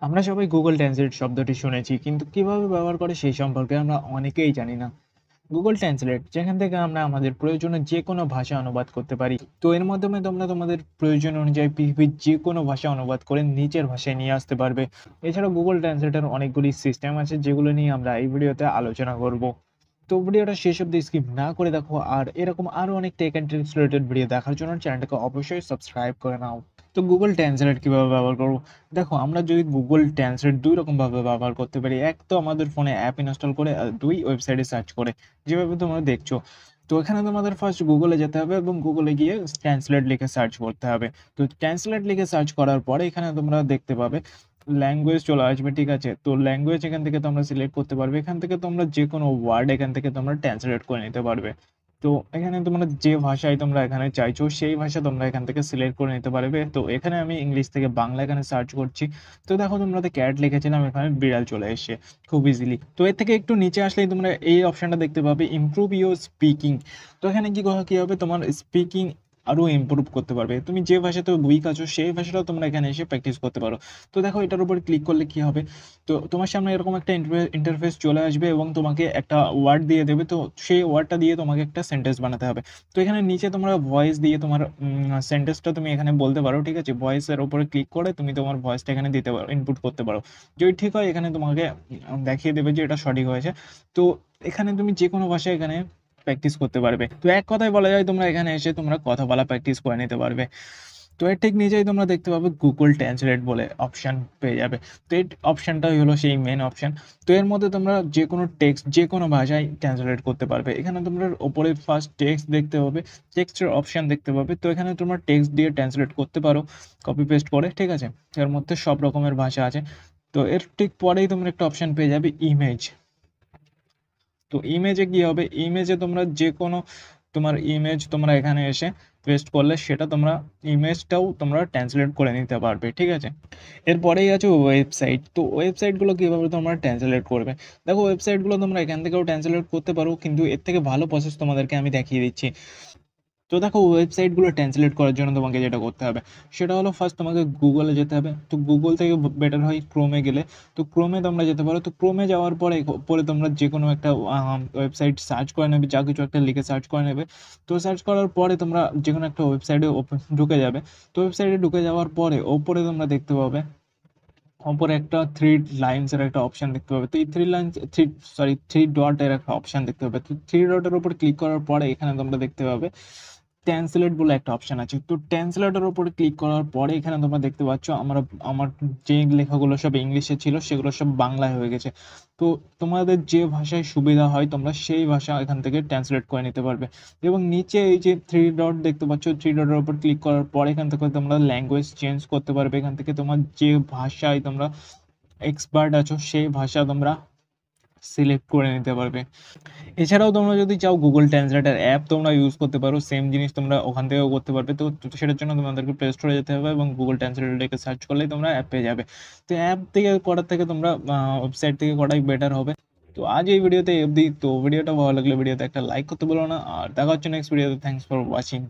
আমরা সবাই Google translate শব্দটি শুনেছি, কিন্তু কিভাবে ব্যবহার করে সেই সম্পর্কে আমরা অনেকেই জানি না। গুগল ট্রান্সলেট, যেখান থেকে আমরা আমাদের প্রয়োজনে যে কোনো ভাষা অনুবাদ করতে পারি। তো এর মাধ্যমে তোমরা তোমাদের প্রয়োজন অনুযায়ী পৃথিবীর যে কোনো ভাষা অনুবাদ করে নিজের ভাষায় নিয়ে আসতে পারবে। এছাড়াও গুগল ট্রান্সলেটের অনেকগুলি সিস্টেম আছে, যেগুলো নিয়ে আমরা এই ভিডিওতে আলোচনা করব। তো ভিডিওটা শেষ অব্দি স্কিপ না করে দেখো, আর এরকম আরো অনেক tech and tricks related video দেখার জন্য চ্যানেলটাকে অবশ্যই সাবস্ক্রাইব করে নাও। তো গুগল ট্রান্সলেট কিভাবে ব্যবহার করবো? দেখো, আমরা যদি গুগল ট্রান্সলেট দুই রকম ভাবে ব্যবহার করতে পারি। এক তো আমাদের ফোনে অ্যাপ ইনস্টল করে, আর দুই ওয়েবসাইটে সার্চ করে, যেভাবে তোমরা দেখছো। তো এখানে তোমাদের ফার্স্ট গুগলে যেতে হবে এবং গুগলে গিয়ে ট্রান্সলেট লিখে সার্চ করতে হবে। তো ট্রান্সলেট লিখে সার্চ করার পরে এখানে তোমরা দেখতে পাবে ল্যাঙ্গুয়েজ চলে আসবে, ঠিক আছে? তো ল্যাঙ্গুয়েজ এখান থেকে তোমরা সিলেক্ট করতে পারবে। এখান থেকে তোমরা যে কোনো ওয়ার্ড এখান থেকে তোমরা ট্রান্সলেট করে নিতে পারবে। তো এখানে তোমরা যে ভাষায় তোমরা এখানে চাইছো সেই ভাষা তোমরা এখান থেকে সিলেক্ট করে নিতে পারবে। তো এখানে আমি ইংলিশ থেকে বাংলা এখানে সার্চ করছি। তো দেখো, তোমরা ক্যাট লিখেছিলাম, এখানে বিড়াল চলে এসেছে খুব ইজিলি। তো এর থেকে একটু নিচে আসলেই তোমরা এই অপশনটা দেখতে পাবে, ইমপ্রুভ ইউর স্পিকিং। তো এখানে কি হবে, তোমার স্পিকিং আরো ইমপ্রুভ করতে পারবে। তুমি যে ভাষাতে উইক আছো সেই ভাষাটাও তোমরা এখানে এসে প্র্যাকটিস করতে পারো। তো দেখো, এটার উপর ক্লিক করলে কি হবে, তো তোমার সামনে এরকম একটা ইন্টারফেস চলে আসবে এবং তোমাকে একটা ওয়ার্ড দিয়ে দেবে। তো সেই ওয়ার্ডটা দিয়ে তোমাকে একটা সেন্টেন্স বানাতে হবে। তো এখানে নিচে তোমরা ভয়েস দিয়ে তোমার সেন্টেন্সটা তুমি এখানে বলতে পারো, ঠিক আছে? ভয়েসের উপরে ক্লিক করে তুমি তোমার ভয়েসটা এখানে দিতে পারো, ইনপুট করতে পারো। যদি ঠিক হয় এখানে তোমাকে দেখিয়ে দেবে যে এটা সঠিক হয়েছে। তো এখানে তুমি যে কোনো ভাষায় এখানে প্র্যাকটিস করতে পারবে। তো এক কথায় বলা যায়, তোমরা এখানে এসে তোমরা কথা বলা প্র্যাকটিস করে নিতে পারবে। তো এর ঠিক নিচেই তোমরা দেখতে পাবে গুগল ট্রান্সলেট বলে অপশন পেয়ে যাবে। তো এই অপশনটাই হলো সেই মেন অপশন। তো এর মধ্যে তোমরা যে কোনো টেক্সট যে কোনো ভাষায় ট্রান্সলেট করতে পারবে। এখানে তোমরা ওপরে ফার্স্ট টেক্সট দেখতে পাবে, টেক্সটের অপশন দেখতে পাবে। তো এখানে তোমরা টেক্সট দিয়ে ট্রান্সলেট করতে পারো, কপি পেস্ট করে, ঠিক আছে? এর মধ্যে সব রকমের ভাষা আছে। তো এর ঠিক পরেই তোমরা একটা অপশন পেয়ে যাবে, ইমেজ। তো ইমেজে কি হবে, ইমেজে তোমরা যে কোনো তোমার ইমেজ তোমরা এখানে এসে পেস্ট করলে সেটা তোমরা ইমেজটাও তোমরা ট্রান্সলেট করে নিতে পারবে, ঠিক আছে? এরপরেই আছে ওয়েবসাইট। তো ওয়েবসাইটগুলো কীভাবে তোমরা ট্রান্সলেট করবে? দেখো, ওয়েবসাইটগুলো তোমরা এখান থেকেও ট্রান্সলেট করতে পারো, কিন্তু এর থেকে ভালো প্রসেস তোমাদেরকে আমি দেখিয়ে দিচ্ছি। তো দেখো, ওয়েবসাইটগুলো ট্রান্সলেট করার জন্য তোমাকে যেটা করতে হবে সেটা হলো, ফার্স্ট তোমাকে গুগলে যেতে হবে। তো গুগল থেকে বেটার হয় ক্রোমে গেলে। তো ক্রোমে তোমরা যেতে পারো। তো ক্রোমে যাওয়ার পরে পরে তোমরা যে কোনো একটা ওয়েবসাইট সার্চ করে নেবে, যা কিছু একটা লিখে সার্চ করে নেবে। তো সার্চ করার পরে তোমরা যে কোনো একটা ওয়েবসাইটে ঢুকে যাবে। তো ওয়েবসাইটে ঢুকে যাওয়ার পরে ওপরে তোমরা দেখতে পাবে, ওপরে একটা থ্রি লাইনসের একটা অপশন দেখতে পাবে। তো এই থ্রি ডটের একটা অপশন দেখতে পাবে। তো থ্রি ডটের উপর ক্লিক করার পরে এখানে তোমরা দেখতে পাবে ট্রান্সলেট বলে একটা অপশন আছে। তো ট্রান্সলেটের উপরে ক্লিক করার পরে এখানে তোমরা দেখতে পাচ্ছ আমার যে লেখাগুলো সব ইংলিশে ছিল সেগুলো সব বাংলায় হয়ে গেছে। তো তোমাদের যে ভাষায় সুবিধা হয় তোমরা সেই ভাষা এখান থেকে ট্রান্সলেট করে নিতে পারবে। এবং নিচে এই যে থ্রি ডট দেখতে পাচ্ছ, থ্রি ডটের উপর ক্লিক করার পরে এখান থেকে তোমরা ল্যাঙ্গুয়েজ চেঞ্জ করতে পারবে। এখান থেকে তোমার যে ভাষায় তোমরা এক্সপার্ট আছো সেই ভাষা তোমরা সিলেক্ট করে নিতে পারবে। এছাড়াও তোমরা যদি চাও গুগল ট্রান্সলেটার অ্যাপ তোমরা ইউজ করতে পারো, সেম জিনিস তোমরা ওখান থেকেও করতে পারবে। তো সেটার জন্য তোমাদেরকে প্লে স্টোরে যেতে হবে এবং গুগল ট্রান্সলেটরকে সার্চ করলেই তোমরা অ্যাপ পেয়ে যাবে। তো অ্যাপ থেকে করার থেকে তোমরা ওয়েবসাইট থেকে করাই বেটার হবে। তো আজ এই ভিডিওতে অবধি। তো ভিডিওটা ভালো লাগলে ভিডিওতে একটা লাইক করতে বলো না, আর দেখা হচ্ছে নেক্সট ভিডিওতে। Thanks for watching.